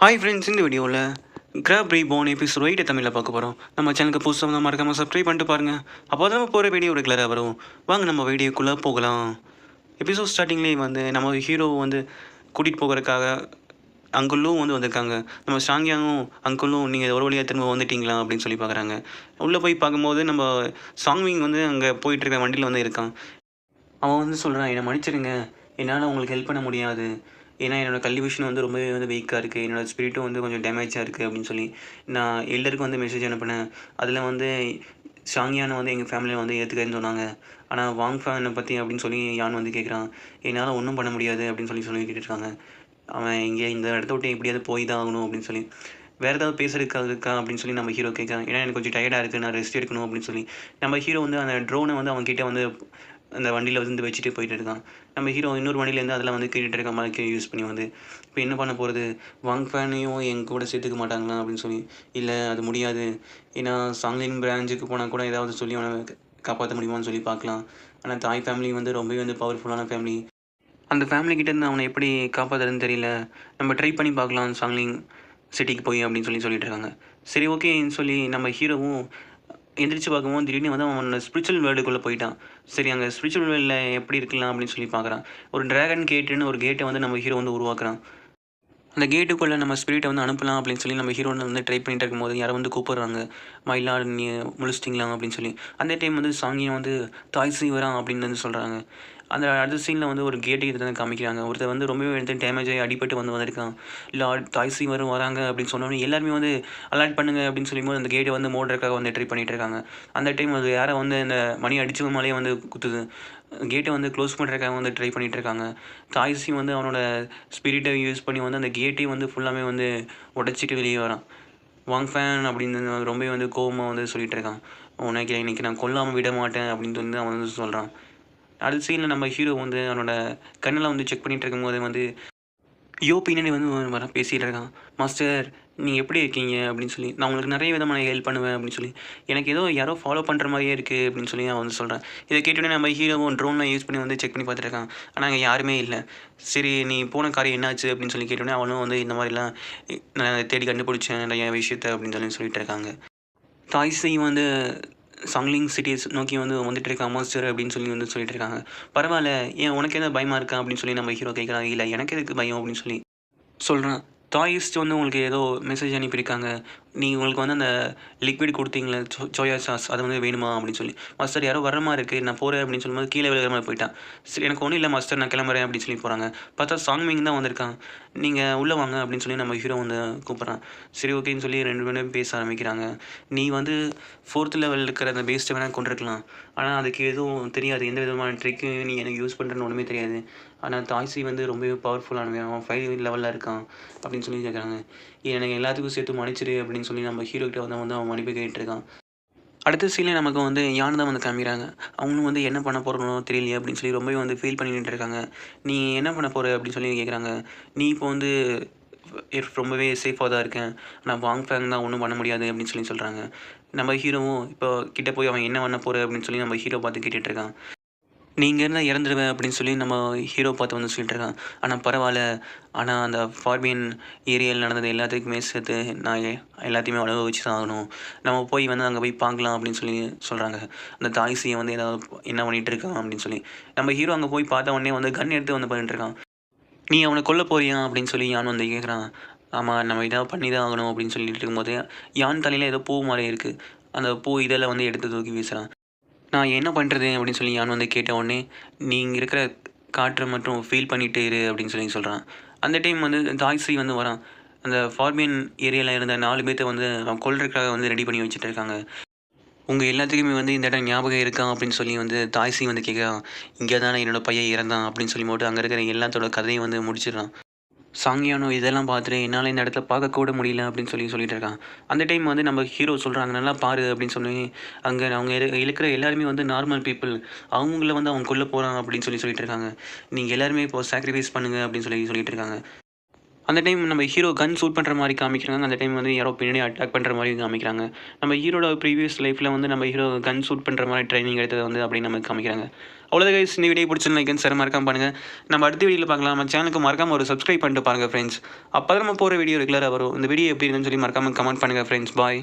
Hi friends, இந்த வீடியோவில் graph ரீபோர்ன் episode 8 தமிழில் பார்க்க போகிறோம். நம்ம சேனலுக்கு புதுசாக வந்து மறக்காமல் சப்ஸ்கிரைப் பண்ணிட்டு பாருங்கள். அப்போ தான் நம்ம போகிற வீடியோ ரெகுலராக வரும். வாங்க நம்ம வீடியோக்குள்ளே போகலாம். எபிசோட் ஸ்டார்டிங்லேயே வந்து நம்ம ஹீரோ வந்து கூட்டிகிட்டு போகிறதுக்காக அங்குள்ளும் வந்து வந்திருக்காங்க. நம்ம சாங்கியாங்கும் அங்குள்ளும் நீங்கள் ஒரு வழியாக திரும்ப வந்துட்டீங்களா அப்படின்னு சொல்லி பார்க்குறாங்க. உள்ளே போய் பார்க்கும்போது நம்ம சாங்விங் வந்து அங்கே போயிட்டுருக்க வண்டியில் வந்து இருக்கான். அவன் வந்து சொல்கிறான், என்னை மன்னிச்சிடுங்க, என்னால் உங்களுக்கு ஹெல்ப் பண்ண முடியாது. ஏன்னா என்னோடய கல்விஷன் வந்து ரொம்பவே வந்து வீக்காக இருக்குது, என்னோடய ஸ்பிரிட்டும் வந்து கொஞ்சம் டேமேஜாக இருக்குது அப்படின்னு சொல்லி நான் எல்லோருக்கும் வந்து மெசேஜ் அனுப்பினேன். அதில் வந்து ஷாங்கியானை வந்து எங்கள் ஃபேமிலியில் வந்து ஏற்றுக்கன்னு சொன்னாங்க. ஆனால் வாங் ஃபேனை பற்றி அப்படின்னு சொல்லி யான் வந்து கேட்குறான். என்னால் ஒன்றும் பண்ண முடியாது அப்படின்னு சொல்லிக்கிட்டு இருக்காங்க. அவன் இங்கே இந்த இடத்த விட்டு எப்படியாவது போய் தான் ஆகணும் அப்படின்னு சொல்லி வேறு ஏதாவது பேசுறதுக்கா அப்படின்னு சொல்லி நம்ம ஹீரோ கேட்குறான். ஏன்னா எனக்கு கொஞ்சம் டயர்டாக இருக்குது, நான் ரெஸ்ட் எடுக்கணும் அப்படின்னு சொல்லி நம்ம ஹீரோ வந்து அந்த ட்ரோனை வந்து அவன்கிட்ட வந்து அந்த வண்டியில் வந்து வச்சுட்டு போயிட்டு இருக்கான். நம்ம ஹீரோ இன்னொரு வண்டியிலேருந்து அதில் வந்து கேட்டுட்டு இருக்க மாதிரி யூஸ் பண்ணி வந்து இப்போ என்ன பண்ண போகிறது, வாங் ஃபேனையும் என் கூட சேர்த்துக்க மாட்டாங்களா அப்படின்னு சொல்லி. இல்லை அது முடியாது, ஏன்னா சாங்லின் பிரான்ச்சுக்கு போனால் கூட ஏதாவது சொல்லி அவனை காப்பாற்ற முடியுமான்னு சொல்லி பார்க்கலாம். ஆனால் தாய் ஃபேமிலி வந்து ரொம்பவே வந்து பவர்ஃபுல்லான ஃபேமிலி. அந்த ஃபேமிலிக்கிட்டேருந்து அவனை எப்படி காப்பாற்றுறதுன்னு தெரியல. நம்ம ட்ரை பண்ணி பார்க்கலாம் சாங்லிங் சிட்டிக்கு போய் அப்படின்னு சொல்லிட்டு இருக்காங்க. சரி, ஓகேன்னு சொல்லி நம்ம ஹீரோவும் எந்திரிச்சு பார்க்கவும் திடீர்னு வந்து அவனோட ஸ்பிரிச்சுவல் வேர்ல்டுக்குள்ளே போயிட்டான். சரி, அங்கே ஸ்பிரிச்சுவல் வேர்ல்டில் எப்படி இருக்கலாம் அப்படின்னு சொல்லி பார்க்குறான். ஒரு ட்ராகன் கேட்டுன்னு ஒரு கேட்டை வந்து நம்ம ஹீரோ வந்து உருவாக்குறான். அந்த கேட்டுக்குள்ளே நம்ம ஸ்பிரிட்டை வந்து அனுப்பலாம் அப்படின்னு சொல்லி நம்ம ஹீரோ வந்து ட்ரை பண்ணிட்டு இருக்கும்போது யாரை வந்து கூப்பிட்றாங்க. மயிலாடு நீ முழிச்சிட்டிங்களா அப்படின்னு சொல்லி. அந்த டைம் வந்து சாங்கியம் வந்து தாய் சீவரான் அப்படின்னு வந்து சொல்கிறாங்க. அந்த அடுத்த சீனில் வந்து ஒரு கேட்டு கிட்ட தான் காமிக்கிறாங்க. ஒருத்தர் வந்து ரொம்பவே எடுத்து டேமேஜ் ஆகி அடிபட்டு வந்திருக்கான். இல்லை தாய் சீவரும் வராங்க அப்படின்னு சொன்னோன்னே எல்லாருமே வந்து அலர்ட் பண்ணுங்க அப்படின்னு சொல்லும்போது அந்த கேட்டை வந்து மோடுறதுக்காக வந்து ட்ரை பண்ணிகிட்டு இருக்காங்க. அந்த டைம் அது யாரை வந்து இந்த மணி அடிச்ச மேலேயே வந்து குத்துது. கேட்டை வந்து க்ளோஸ் பண்ணுறதுக்காக வந்து ட்ரை பண்ணிகிட்டு இருக்காங்க. தாய்ஸி வந்து அவனோட ஸ்பிரிட்டை யூஸ் பண்ணி வந்து அந்த கேட்டையும் வந்து ஃபுல்லாமே வந்து உடச்சிட்டு வெளியே வரான். வாங் ஃபேன் அப்படின்னு ரொம்பவே வந்து கோவமாக வந்து சொல்லிகிட்டு இருக்கான். உனக்கு இன்றைக்கி நான் கொல்லாமல் விட மாட்டேன் அப்படின்னு வந்து அவன் வந்து சொல்கிறான். அடுத்த சீனில் நம்ம ஹீரோ வந்து அவனோட கண்ணெல்லாம் வந்து செக் பண்ணிகிட்டு இருக்கும்போது வந்து பின்னாடி வந்து பேசிகிட்டு இருக்கான். மாஸ்டர், நீங்கள் எப்படி இருக்கீங்க அப்படின்னு சொல்லி, நான் உங்களுக்கு நிறைய விதமான ஹெல்ப் பண்ணுவேன் அப்படின்னு சொல்லி, எனக்கு ஏதோ யாரோ ஃபாலோ பண்ணுற மாதிரியே இருக்குது அப்படின்னு சொல்லி அவன் வந்து சொல்கிறேன். இதை கேட்டோடனே நம்ம ஹீரோவும் ட்ரோன்லாம் யூஸ் பண்ணி வந்து செக் பண்ணி பார்த்துருக்கான். ஆனால் அங்கே யாருமே இல்லை. சரி, நீ போன காரியம் என்னாச்சு அப்படின்னு சொல்லி கேட்டோடனே அவனும் வந்து இந்த மாதிரிலாம் நான் தேடி கண்டுபிடிச்சேன் நிறைய விஷயத்த அப்படின்னு சொல்லிட்டு இருக்காங்க. தாய்ஸை வந்து சாங்லிங் சிட்டிஸ் நோக்கி வந்து வந்துட்டு இருக்கான் மாஸ்டர் அப்படின்னு சொல்லி வந்து சொல்லிட்டு இருக்காங்க. பரவாயில்ல, ஏன் உனக்கு எதாவது பயமாக இருக்கா அப்படின்னு சொல்லி நம்ம ஹீரோ கேட்குறாங்க. இல்லை, எனக்கு எதுக்கு பயம் அப்படின்னு சொல்லி சொல்கிறான். தாயிஸ்ட் வந்து உங்களுக்கு ஏதோ மெசேஜ் அனுப்பியிருக்காங்க. நீங்கள் உங்களுக்கு வந்து அந்த லிக்விட் கொடுத்தீங்களே சோயா சாஸ், அது வந்து வேணுமா அப்படின்னு சொல்லி. மாஸ்டர் யாரோ வர மாதிரி இருக்குது, நான் போகிறேன் அப்படின்னு சொல்லும்போது கீழே விழுகிற மாதிரி போயிட்டான். சரி, எனக்கு ஒன்றும் இல்லை மாஸ்டர், நான் கிளம்புறேன் அப்படின்னு சொல்லி போகிறாங்க. பார்த்தா சாங்மிங் தான் வந்திருக்கான். நீங்கள் உள்ளே வாங்க அப்படின்னு சொல்லி நம்ம ஹீரோ வந்து கூப்பிட்றான். சரி, ஓகேன்னு சொல்லி 2 பேரும் பேச ஆரம்பிக்கிறாங்க. நீ வந்து 4th லெவலில் இருக்கிற அந்த பேஸ்ட்டை வேணால் கொண்டிருக்கலாம், ஆனால் அதுக்கு எதுவும் தெரியாது, எந்த விதமான ட்ரிக்கு நீ எனக்கு யூஸ் பண்ணுறேன்னு ஒன்றுமே தெரியாது. ஆனால் தாய்ஸி வந்து ரொம்பவே பவர்ஃபுல்லானவன், அவன் 5 லெவலில் இருக்கான் அப்படின்னு சொல்லி கேட்குறாங்க. எனக்கு எல்லாத்துக்கும் சேர்த்து மன்னிச்சிடு அப்படின்னு சொல்லி நம்ம ஹீரோக்கிட்ட வந்து அவன் மன்னிப்பு கேட்டுருக்கான். அடுத்த சீனில் நமக்கு வந்து யானை தான் வந்து காமிக்கிறாங்க. அவங்களும் வந்து என்ன பண்ண போகிறனோ தெரியலையே அப்படின்னு சொல்லி ரொம்பவே வந்து ஃபீல் பண்ணிட்டு இருக்காங்க. நீ என்ன பண்ண போகிற அப்படின்னு சொல்லி கேட்குறாங்க. நீ இப்போ வந்து ரொம்பவே சேஃபாக தான் இருக்கேன், ஆனால் வாங் ஃபேங் தான் ஒன்றும் பண்ண முடியாது அப்படின்னு சொல்லி சொல்கிறாங்க. நம்ம ஹீரோவும் இப்போ கிட்டே போய் அவன் என்ன பண்ண போகிற அப்படின்னு சொல்லி நம்ம ஹீரோ பார்த்து கேட்டுட்ருக்கான். நீ இங்கே இருந்தால் இறந்துடுவேன் அப்படின்னு சொல்லி நம்ம ஹீரோ பார்த்து வந்து சொல்லிட்டு இருக்கான். ஆனால் பரவாயில்ல, ஆனால் அந்த ஃபார்பியன் ஏரியாவில் நடந்தது எல்லாத்துக்குமே சேர்த்து நான் எல்லாத்தையுமே அனுபவிச்சு தான் ஆகணும். நம்ம போய் வந்து அங்கே போய் பார்க்கலாம் அப்படின்னு சொல்லி சொல்கிறாங்க. அந்த தாய்ஸியை வந்து ஏதாவது என்ன பண்ணிகிட்டு இருக்கான் அப்படின்னு சொல்லி நம்ம ஹீரோ அங்கே போய் பார்த்த உடனே வந்து கன் எடுத்து வந்து பண்ணிட்டுருக்கான். நீ அவனை கொல்ல போறியா அப்படின்னு சொல்லி யான் வந்து கேட்குறான். ஆமாம், நம்ம ஏதாவது பண்ணி தான் ஆகணும் அப்படின்னு சொல்லிட்டு இருக்கும்போது யான் தலையில் ஏதோ பூ மாதிரி இருக்குது. அந்த பூ இதெல்லாம் வந்து எடுத்து தூக்கி வீசுகிறான். நான் என்ன பண்ணுறது அப்படின்னு சொல்லி யான் வந்து கேட்ட உடனே, நீ இங்கே இருக்கிற காற்றை மட்டும் ஃபீல் பண்ணிகிட்டே இரு அப்படின்னு சொல்லி சொல்கிறான். அந்த டைம் வந்து தாய்ஸ்ரீ வந்து வரான். அந்த ஃபார்பியன் ஏரியாவில் இருந்த 4 பேர்த்த வந்து அவன் கொல்றதுக்காக வந்து ரெடி பண்ணி வச்சுட்டு இருக்காங்க. உங்கள் எல்லாத்துக்குமே வந்து இந்த இடம் ஞாபகம் இருக்கா அப்படின்னு சொல்லி வந்து தாய்ஸ்ரீ வந்து கேட்குறான். இங்கே தானே என்னோடய பையன் இறந்தான் அப்படின்னு சொல்லி போட்டு அங்கே இருக்கிற எல்லாத்தோட கதையை வந்து முடிச்சிடுறான். சாங்கியானோ இதெல்லாம் பார்த்துட்டு என்னால் இந்த இடத்துல பார்க்கக்கூட முடியல அப்படின்னு சொல்லிட்டு இருக்கான். அந்த டைம் வந்து நம்ம ஹீரோ சொல்கிறாங்க, நல்லா பாரு அப்படின்னு சொல்லி அங்கே அவங்க இருக்கிற எல்லாருமே வந்து நார்மல் பீப்புள், அவங்கள வந்து அவங்க கொல்ல போகிறான் அப்படின்னு சொல்லிட்டு இருக்காங்க. நீங்கள் எல்லாருமே இப்போ சாக்ரிஃபைஸ் பண்ணுங்கள் அப்படின்னு சொல்லிட்டு இருக்காங்க. அந்த டைம் நம்ம ஹீரோ கன் ஷூட் பண்ணுற மாதிரி காமிக்கிறாங்க. அந்த டைம் வந்து யாரோ பின்னாடி அட்டாக் பண்ணுற மாதிரி காமிக்கிறாங்க. நம்ம ஹீரோட ப்ரீவியஸ் லைஃப்பில் வந்து நம்ம ஹீரோ கன் ஷூட் பண்ணுற மாதிரி ட்ரைனிங் எடுத்தது வந்து அப்படின்னு நமக்கு காமிக்கிறாங்க. அவ்வளோதான் கைஸ், இந்த வீடியோ பிடிச்சிருந்தா லைக் சார் மறக்காம பண்ணுங்கள். நம்ம அடுத்த வீடியோவில் பார்க்கலாம். நம்ம சேனலுக்கு மறக்காம ஒரு சப்ஸ்கிரைப் பண்ணிட்டு பாருங்கள் ஃப்ரெண்ட்ஸ். அப்போ தான் நம்ம போகிற வீடியோ ரெகுலராக வரும். இந்த வீடியோ எப்படி இருக்குன்னு சொல்லி மறக்காம கமெண்ட் பண்ணுங்கள் ஃப்ரெண்ட்ஸ். பாய்.